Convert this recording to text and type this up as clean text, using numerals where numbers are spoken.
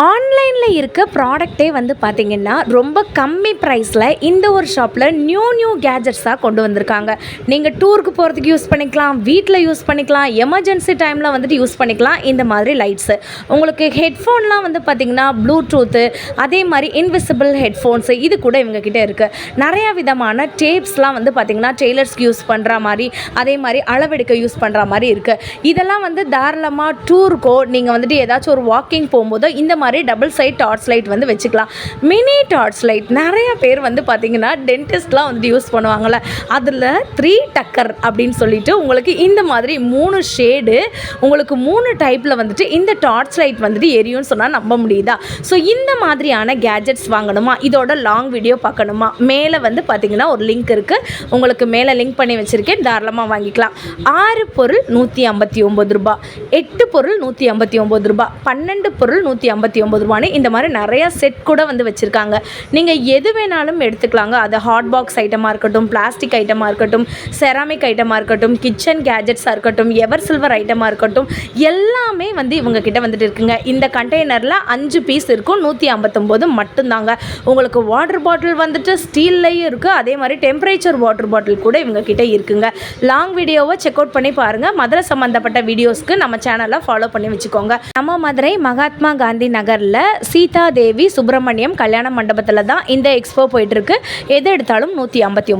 ஆன்லைனில் இருக்க ப்ராடக்ட்டே வந்து பார்த்திங்கன்னா ரொம்ப கம்மி ப்ரைஸில் இந்த ஒரு ஷாப்பில் நியூ கேஜெட்ஸாக கொண்டு வந்திருக்காங்க. நீங்கள் டூருக்கு போகிறதுக்கு யூஸ் பண்ணிக்கலாம், வீட்டில் யூஸ் பண்ணிக்கலாம், எமர்ஜென்சி டைமில் வந்துட்டு யூஸ் பண்ணிக்கலாம். இந்த மாதிரி லைட்ஸு உங்களுக்கு ஹெட்ஃபோன்லாம் வந்து பார்த்திங்கன்னா ப்ளூடூத்து, அதே மாதிரி இன்விசிபிள் ஹெட்ஃபோன்ஸு இது கூட இவங்கக்கிட்ட இருக்குது. நிறையா விதமான டேப்ஸ்லாம் வந்து பார்த்திங்கன்னா டெய்லர்ஸ்க்கு யூஸ் பண்ணுற மாதிரி, அதே மாதிரி அளவெடுக்க யூஸ் பண்ணுற மாதிரி இருக்குது. இதெல்லாம் வந்து தாராளமாக டூருக்கோ நீங்கள் வந்துட்டு ஏதாச்சும் ஒரு வாக்கிங் போகும்போதோ இந்த மாதிரி டபுள் சைட் டார்ச் லைட் வந்து வச்சுக்கலாம். மினி டார்ச் லைட் நிறைய பேர் வந்து பார்த்தீங்கன்னா டென்டிஸ்ட்லாம் வந்துட்டு யூஸ் பண்ணுவாங்கள்ல, அதில் 3 டக்கர் அப்படின்னு சொல்லிட்டு உங்களுக்கு இந்த மாதிரி 3 ஷேடு உங்களுக்கு 3 டைப்பில் வந்துட்டு இந்த டார்ச் லைட் வந்துட்டு எரியும்னு சொன்னால் நம்ப முடியுதா? ஸோ இந்த மாதிரியான கேஜெட்ஸ் வாங்கணுமா, இதோட லாங் வீடியோ பார்க்கணுமா, மேலே வந்து பார்த்தீங்கன்னா ஒரு லிங்க் இருக்குது, உங்களுக்கு மேலே லிங்க் பண்ணி வச்சுருக்கேன், தாராளமாக வாங்கிக்கலாம். 6 பொருள் 159 ரூபா, 8 பொருள் 159 ரூபா, 12 பொருள் 159 ரூபான்னு இந்த மாதிரி நிறையா செட் கூட வந்து வச்சுருக்காங்க. நீங்கள் எது வேணாலும் எடுத்துக்கலாங்க. அது ஹாட் பாக்ஸ் ஐட்டமாக இருக்கட்டும், பிளாஸ்டிக் ஐட்டமாக இருக்கட்டும், செராமிக் ஐட்டமாக இருக்கட்டும், கிச்சன் கேஜெட்ஸாக இருக்கட்டும், எவர் சில்வர் ஐட்டமாக இருக்கட்டும், எல்லாமே வந்து இவங்க கிட்ட வந்துட்டு இருக்குங்க. இந்த கண்டெய்னரில் 5 பீஸ் இருக்கும், 159 மட்டும்தாங்க. உங்களுக்கு வாட்டர் பாட்டில் வந்துட்டு ஸ்டீல்லையும் இருக்குது, அதே மாதிரி டெம்பரேச்சர் வாட்டர் பாட்டில் கூட இவங்க கிட்ட இருக்குங்க. லாங் வீடியோவை செக் அவுட் பண்ணி பாருங்கள். மதுரை சம்மந்தப்பட்ட வீடியோஸ்க்கு நம்ம சேனலை ஃபாலோ பண்ணி வச்சுக்கோங்க. நம்ம மதுரை மகாத்மா காந்தி நகரில் சீதா தேவி சுப்பிரமணியம் கல்யாண மண்டபத்தில் தான் இந்த எக்ஸ்போ போயிட்டுருக்கு. எது எடுத்தாலும் 159.